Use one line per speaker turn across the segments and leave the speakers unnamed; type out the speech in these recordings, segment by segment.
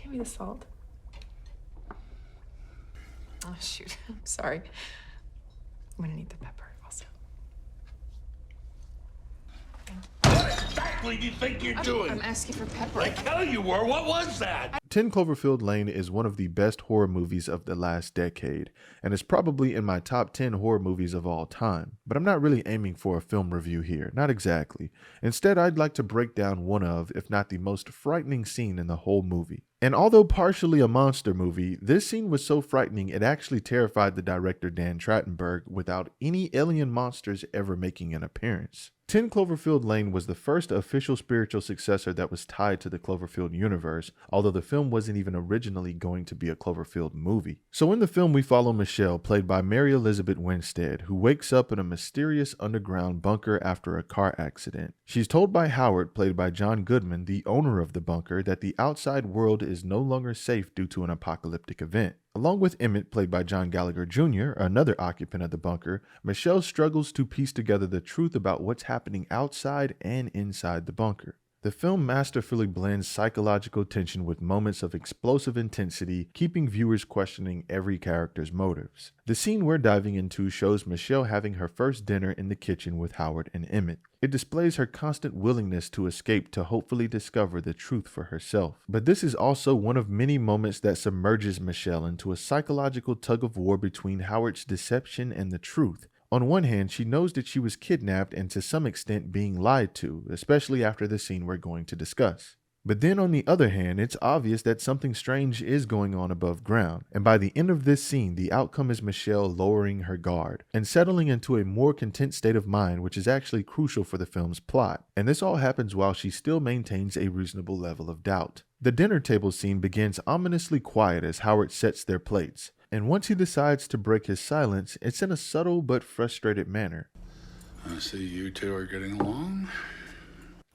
Hand me the salt. Oh, shoot. I'm sorry. I'm gonna need the pepper also.
What exactly do you think you're doing?
I'm asking for pepper.
Like hell you were. What was that?
10 Cloverfield Lane is one of the best horror movies of the last decade, and is probably in my top 10 horror movies of all time. But I'm not really aiming for a film review here, not exactly. Instead, I'd like to break down one of, if not the most frightening scene in the whole movie. And although partially a monster movie, this scene was so frightening it actually terrified the director Dan Trachtenberg without any alien monsters ever making an appearance. 10 Cloverfield Lane was the first official spiritual successor that was tied to the Cloverfield universe, although the film wasn't even originally going to be a Cloverfield movie. So in the film we follow Michelle, played by Mary Elizabeth Winstead, who wakes up in a mysterious underground bunker after a car accident. She's told by Howard, played by John Goodman, the owner of the bunker, that the outside world is no longer safe due to an apocalyptic event. Along with Emmett, played by John Gallagher Jr., another occupant of the bunker, Michelle struggles to piece together the truth about what's happening outside and inside the bunker. The film masterfully blends psychological tension with moments of explosive intensity, keeping viewers questioning every character's motives. The scene we're diving into shows Michelle having her first dinner in the kitchen with Howard and Emmett. It displays her constant willingness to escape to hopefully discover the truth for herself. But this is also one of many moments that submerges Michelle into a psychological tug-of-war between Howard's deception and the truth. On one hand, she knows that she was kidnapped and to some extent being lied to, especially after the scene we're going to discuss. But then on the other hand, it's obvious that something strange is going on above ground, and by the end of this scene, the outcome is Michelle lowering her guard and settling into a more content state of mind, which is actually crucial for the film's plot. And this all happens while she still maintains a reasonable level of doubt. The dinner table scene begins ominously quiet as Howard sets their plates. And once he decides to break his silence, it's in a subtle but frustrated manner.
I see you two are getting along.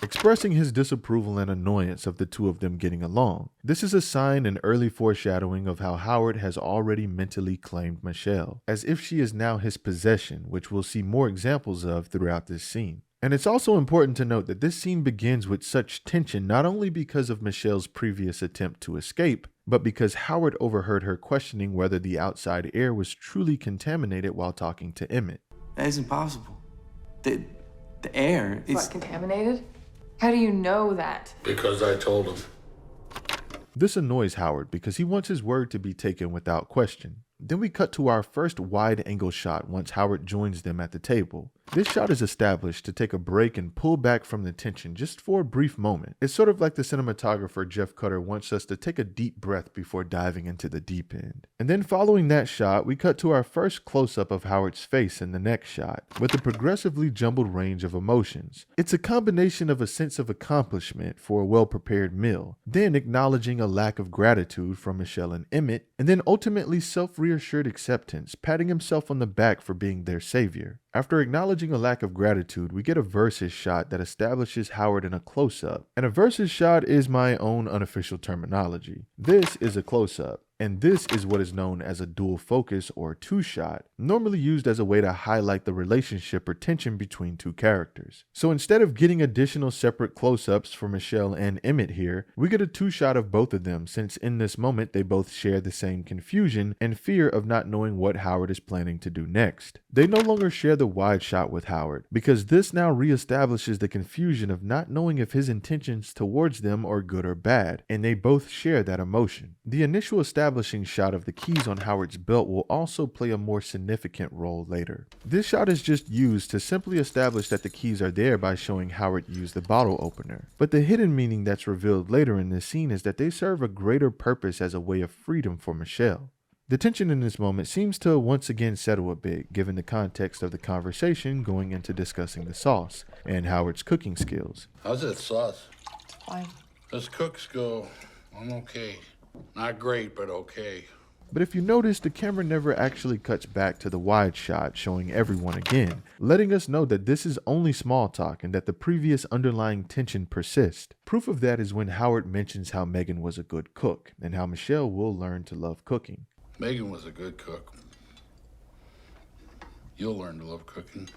Expressing his disapproval and annoyance of the two of them getting along. This is a sign and early foreshadowing of how Howard has already mentally claimed Michelle, as if she is now his possession, which we'll see more examples of throughout this scene. And it's also important to note that this scene begins with such tension not only because of Michelle's previous attempt to escape, but because Howard overheard her questioning whether the outside air was truly contaminated while talking to Emmett.
That is impossible. The air is...
What, contaminated? How do you know that?
Because I told him.
This annoys Howard because he wants his word to be taken without question. Then we cut to our first wide-angle shot once Howard joins them at the table. This shot is established to take a break and pull back from the tension just for a brief moment. It's sort of like the cinematographer Jeff Cutter wants us to take a deep breath before diving into the deep end. And then following that shot, we cut to our first close-up of Howard's face in the next shot, with a progressively jumbled range of emotions. It's a combination of a sense of accomplishment for a well-prepared meal, then acknowledging a lack of gratitude from Michelle and Emmett, and then ultimately self-reassured acceptance, patting himself on the back for being their savior. After acknowledging a lack of gratitude, we get a versus shot that establishes Howard in a close-up. And a versus shot is my own unofficial terminology. This is a close-up. And this is what is known as a dual focus or two-shot, normally used as a way to highlight the relationship or tension between two characters. So instead of getting additional separate close-ups for Michelle and Emmett here, we get a two-shot of both of them, since in this moment they both share the same confusion and fear of not knowing what Howard is planning to do next. They no longer share the wide shot with Howard, because this now reestablishes the confusion of not knowing if his intentions towards them are good or bad, and they both share that emotion. The initial establishing shot of the keys on Howard's belt will also play a more significant role later. This shot is just used to simply establish that the keys are there by showing Howard use the bottle opener. But the hidden meaning that's revealed later in this scene is that they serve a greater purpose as a way of freedom for Michelle. The tension in this moment seems to once again settle a bit, given the context of the conversation going into discussing the sauce and Howard's cooking skills.
How's that sauce?
Fine.
As cooks go, I'm okay. Not great, but okay.
But if you notice, the camera never actually cuts back to the wide shot showing everyone again, letting us know that this is only small talk and that the previous underlying tension persists. Proof of that is when Howard mentions how Megan was a good cook and how Michelle will learn to love cooking.
Megan was a good cook. You'll learn to love cooking.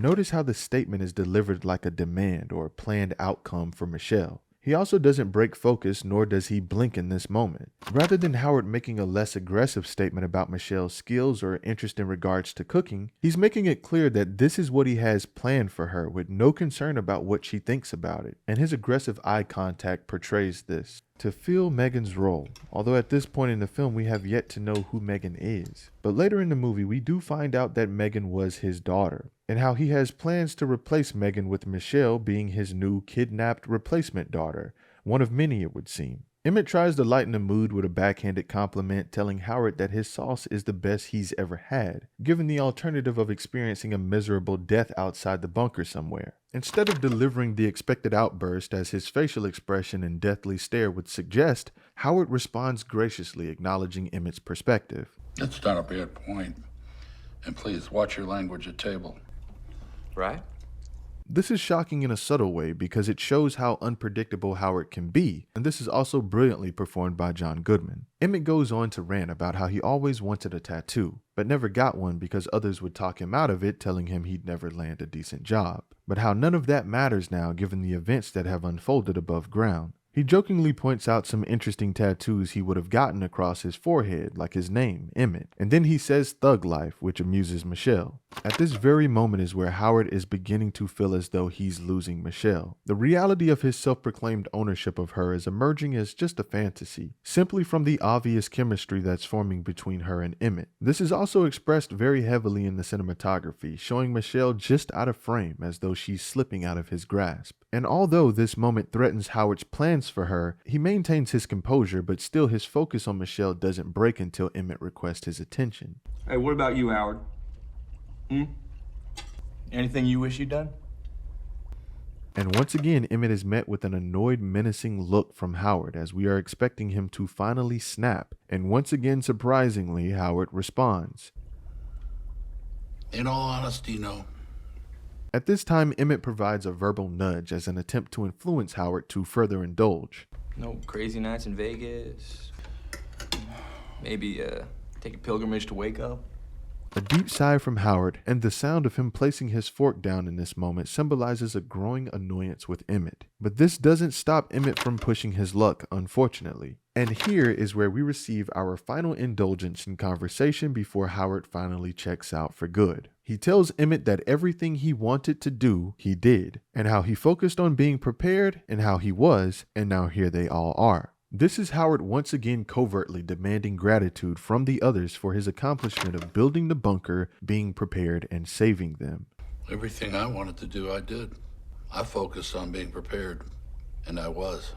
Notice how the statement is delivered like a demand or a planned outcome for Michelle. He also doesn't break focus, nor does he blink in this moment. Rather than Howard making a less aggressive statement about Michelle's skills or interest in regards to cooking, he's making it clear that this is what he has planned for her with no concern about what she thinks about it, and his aggressive eye contact portrays this. To fill Megan's role, although at this point in the film we have yet to know who Megan is. But later in the movie we do find out that Megan was his daughter, and how he has plans to replace Megan with Michelle being his new kidnapped replacement daughter, one of many it would seem. Emmett tries to lighten the mood with a backhanded compliment, telling Howard that his sauce is the best he's ever had, given the alternative of experiencing a miserable death outside the bunker somewhere. Instead of delivering the expected outburst as his facial expression and deathly stare would suggest, Howard responds graciously, acknowledging Emmett's perspective.
That's not a bad point. And please, watch your language at table.
Right?
This is shocking in a subtle way because it shows how unpredictable Howard can be, and this is also brilliantly performed by John Goodman. Emmett goes on to rant about how he always wanted a tattoo, but never got one because others would talk him out of it, telling him he'd never land a decent job. But how none of that matters now given the events that have unfolded above ground. He jokingly points out some interesting tattoos he would have gotten across his forehead, like his name, Emmett, and then he says thug life, which amuses Michelle. At this very moment is where Howard is beginning to feel as though he's losing Michelle. The reality of his self-proclaimed ownership of her is emerging as just a fantasy, simply from the obvious chemistry that's forming between her and Emmett. This is also expressed very heavily in the cinematography, showing Michelle just out of frame as though she's slipping out of his grasp. And although this moment threatens Howard's plans for her, he maintains his composure, but still his focus on Michelle doesn't break until Emmett requests his attention.
Hey, what about you, Howard? Anything you wish you'd done?
And once again, Emmett is met with an annoyed, menacing look from Howard as we are expecting him to finally snap. And once again, surprisingly, Howard responds.
In all honesty, no.
At this time, Emmett provides a verbal nudge as an attempt to influence Howard to further indulge.
No crazy nights in Vegas. Maybe take a pilgrimage to wake up.
A deep sigh from Howard, and the sound of him placing his fork down in this moment symbolizes a growing annoyance with Emmett. But this doesn't stop Emmett from pushing his luck, unfortunately. And here is where we receive our final indulgence in conversation before Howard finally checks out for good. He tells Emmett that everything he wanted to do, he did, and how he focused on being prepared and how he was, and now here they all are. This is Howard once again covertly demanding gratitude from the others for his accomplishment of building the bunker, being prepared, and saving them.
Everything I wanted to do, I did. I focused on being prepared, and I was.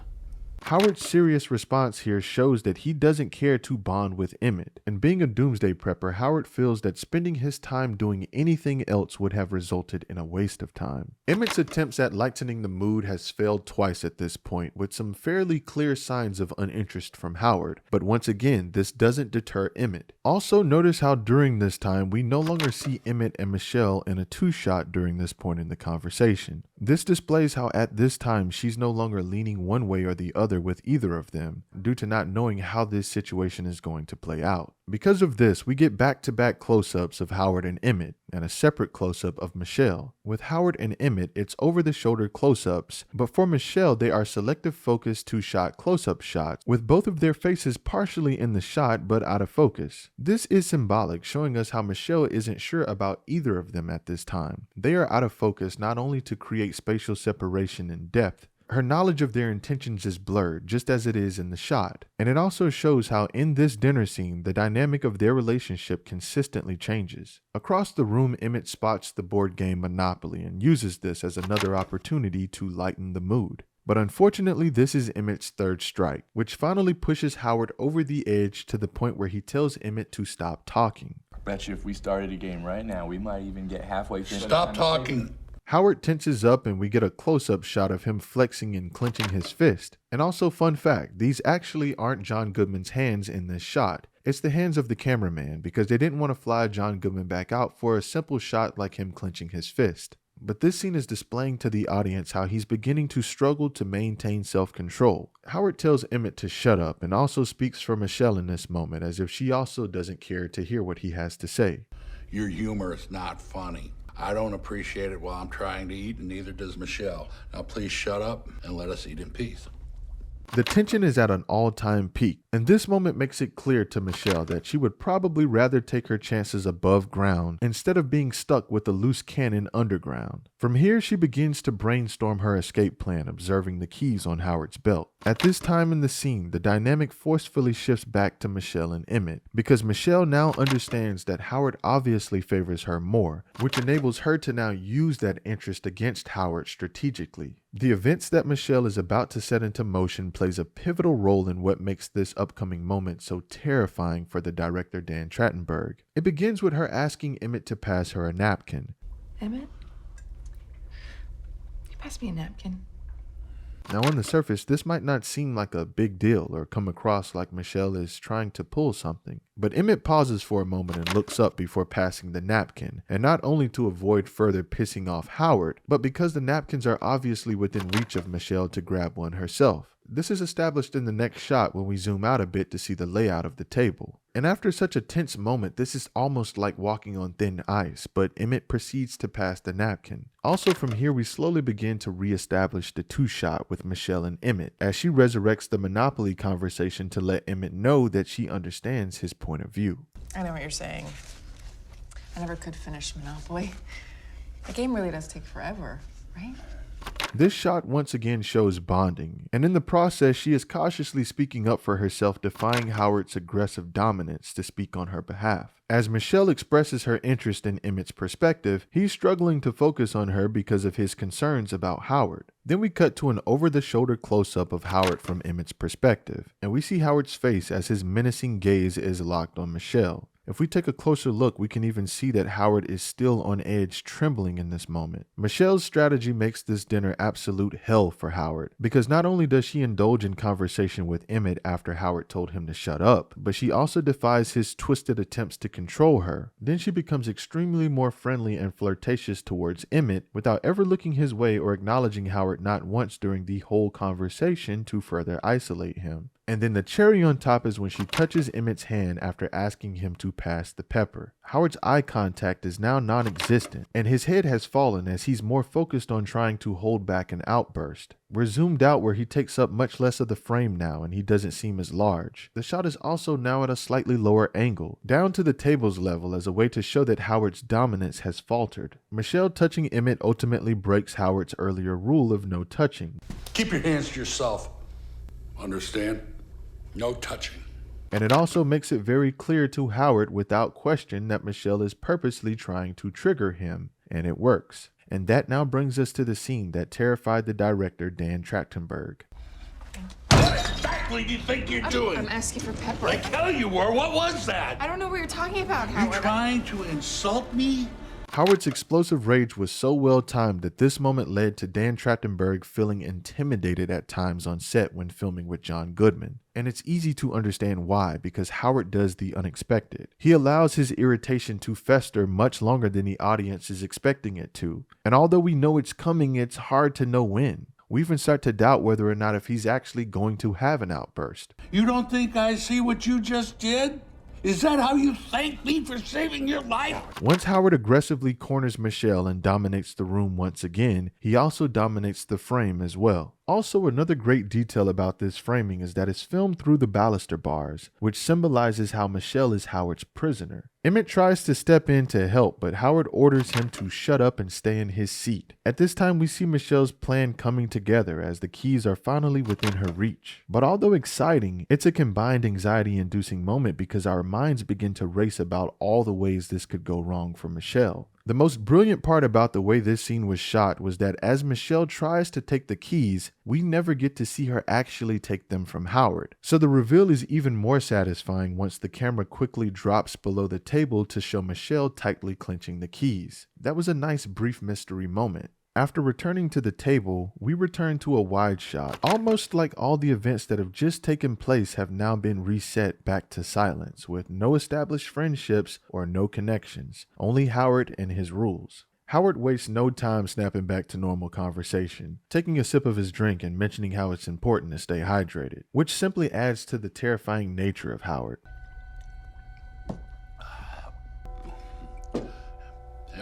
Howard's serious response here shows that he doesn't care to bond with Emmett, and being a doomsday prepper, Howard feels that spending his time doing anything else would have resulted in a waste of time. Emmett's attempts at lightening the mood has failed twice at this point, with some fairly clear signs of uninterest from Howard, but once again, this doesn't deter Emmett. Also, notice how during this time, we no longer see Emmett and Michelle in a two-shot during this point in the conversation. This displays how at this time, she's no longer leaning one way or the other with either of them, due to not knowing how this situation is going to play out. Because of this, we get back-to-back close-ups of Howard and Emmett, and a separate close-up of Michelle. With Howard and Emmett, it's over-the-shoulder close-ups, but for Michelle, they are selective focus two-shot close-up shots, with both of their faces partially in the shot but out of focus. This is symbolic, showing us how Michelle isn't sure about either of them at this time. They are out of focus not only to create spatial separation and depth, her knowledge of their intentions is blurred, just as it is in the shot. And it also shows how in this dinner scene, the dynamic of their relationship consistently changes. Across the room, Emmett spots the board game Monopoly and uses this as another opportunity to lighten the mood. But unfortunately, this is Emmett's third strike, which finally pushes Howard over the edge to the point where he tells Emmett to stop talking.
I bet you if we started a game right now, we might even get halfway through.
Stop talking.
Howard tenses up and we get a close-up shot of him flexing and clenching his fist. And also, fun fact, these actually aren't John Goodman's hands in this shot. It's the hands of the cameraman because they didn't want to fly John Goodman back out for a simple shot like him clenching his fist. But this scene is displaying to the audience how he's beginning to struggle to maintain self-control. Howard tells Emmett to shut up and also speaks for Michelle in this moment as if she also doesn't care to hear what he has to say.
Your humor is not funny. I don't appreciate it while I'm trying to eat, and neither does Michelle. Now please shut up and let us eat in peace.
The tension is at an all-time peak, and this moment makes it clear to Michelle that she would probably rather take her chances above ground instead of being stuck with a loose cannon underground. From here, she begins to brainstorm her escape plan, observing the keys on Howard's belt. At this time in the scene, the dynamic forcefully shifts back to Michelle and Emmett, because Michelle now understands that Howard obviously favors her more, which enables her to now use that interest against Howard strategically. The events that Michelle is about to set into motion plays a pivotal role in what makes this upcoming moment so terrifying for the director Dan Trachtenberg. It begins with her asking Emmett to pass her a napkin.
Emmett? You pass me a napkin.
Now on the surface, this might not seem like a big deal or come across like Michelle is trying to pull something, but Emmett pauses for a moment and looks up before passing the napkin, and not only to avoid further pissing off Howard, but because the napkins are obviously within reach of Michelle to grab one herself. This is established in the next shot when we zoom out a bit to see the layout of the table. And after such a tense moment, this is almost like walking on thin ice, but Emmett proceeds to pass the napkin. Also from here, we slowly begin to re-establish the two-shot with Michelle and Emmett, as she resurrects the Monopoly conversation to let Emmett know that she understands his point of view.
I know what you're saying. I never could finish Monopoly. The game really does take forever, right?
This shot once again shows bonding, and in the process she is cautiously speaking up for herself, defying Howard's aggressive dominance to speak on her behalf. As Michelle expresses her interest in Emmett's perspective, he's struggling to focus on her because of his concerns about Howard. Then we cut to an over-the-shoulder close-up of Howard from Emmett's perspective, and we see Howard's face as his menacing gaze is locked on Michelle. If we take a closer look, we can even see that Howard is still on edge, trembling in this moment. Michelle's strategy makes this dinner absolute hell for Howard, because not only does she indulge in conversation with Emmett after Howard told him to shut up, but she also defies his twisted attempts to control her. Then she becomes extremely more friendly and flirtatious towards Emmett without ever looking his way or acknowledging Howard not once during the whole conversation to further isolate him. And then the cherry on top is when she touches Emmett's hand after asking him to pass the pepper. Howard's eye contact is now non-existent, and his head has fallen as he's more focused on trying to hold back an outburst. We're zoomed out where he takes up much less of the frame now and he doesn't seem as large. The shot is also now at a slightly lower angle, down to the table's level as a way to show that Howard's dominance has faltered. Michelle touching Emmett ultimately breaks Howard's earlier rule of no touching.
Keep your hands to yourself. Understand? No touching.
And it also makes it very clear to Howard without question that Michelle is purposely trying to trigger him, and it works. And that now brings us to the scene that terrified the director Dan Trachtenberg.
What exactly do you think you're doing?
I'm asking for pepper.
Like hell you were. What was that?
I don't know what you're talking about, Howard.
You trying to insult me?
Howard's explosive rage was so well timed that this moment led to Dan Trachtenberg feeling intimidated at times on set when filming with John Goodman. And it's easy to understand why, because Howard does the unexpected. He allows his irritation to fester much longer than the audience is expecting it to. And although we know it's coming, it's hard to know when. We even start to doubt whether or not if he's actually going to have an outburst.
You don't think I see what you just did? Is that how you thank me for saving your life?
Once Howard aggressively corners Michelle and dominates the room once again, he also dominates the frame as well. Also, another great detail about this framing is that it's filmed through the baluster bars, which symbolizes how Michelle is Howard's prisoner. Emmett tries to step in to help, but Howard orders him to shut up and stay in his seat. At this time, we see Michelle's plan coming together as the keys are finally within her reach. But although exciting, it's a combined anxiety-inducing moment because our minds begin to race about all the ways this could go wrong for Michelle. The most brilliant part about the way this scene was shot was that as Michelle tries to take the keys, we never get to see her actually take them from Howard. So the reveal is even more satisfying once the camera quickly drops below the table to show Michelle tightly clenching the keys. That was a nice brief mystery moment. After returning to the table, we return to a wide shot, almost like all the events that have just taken place have now been reset back to silence, with no established friendships or no connections, only Howard and his rules. Howard wastes no time snapping back to normal conversation, taking a sip of his drink and mentioning how it's important to stay hydrated, which simply adds to the terrifying nature of Howard.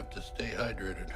have to stay hydrated.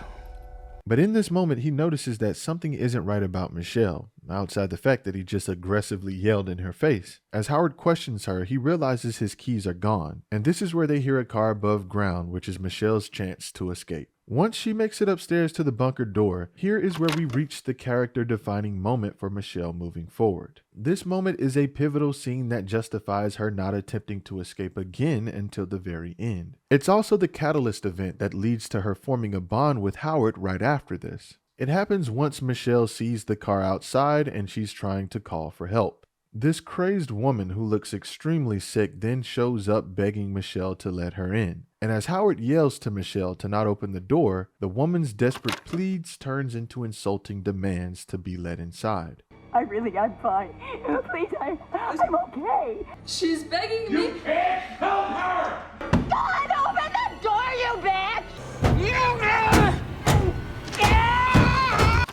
But in this moment, he notices that something isn't right about Michelle, outside the fact that he just aggressively yelled in her face. As Howard questions her, he realizes his keys are gone, and this is where they hear a car above ground, which is Michelle's chance to escape. Once she makes it upstairs to the bunker door, here is where we reach the character-defining moment for Michelle moving forward. This moment is a pivotal scene that justifies her not attempting to escape again until the very end. It's also the catalyst event that leads to her forming a bond with Howard right after this. It happens once Michelle sees the car outside and she's trying to call for help. This crazed woman who looks extremely sick then shows up begging Michelle to let her in. And as Howard yells to Michelle to not open the door, the woman's desperate pleads turns into insulting demands to be let inside.
I'm fine. Please, I'm okay.
She's begging me.
You can't help her!
God, open the door, you bitch!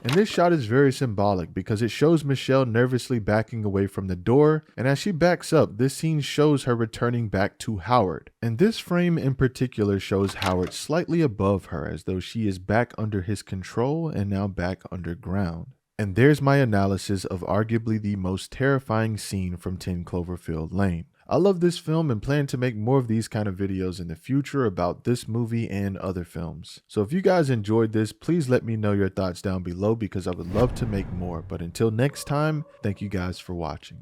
And this shot is very symbolic because it shows Michelle nervously backing away from the door, and as she backs up, this scene shows her returning back to Howard. And this frame in particular shows Howard slightly above her, as though she is back under his control and now back underground. And there's my analysis of arguably the most terrifying scene from 10 Cloverfield Lane. I love this film and plan to make more of these kind of videos in the future about this movie and other films. So if you guys enjoyed this, please let me know your thoughts down below because I would love to make more. But until next time, thank you guys for watching.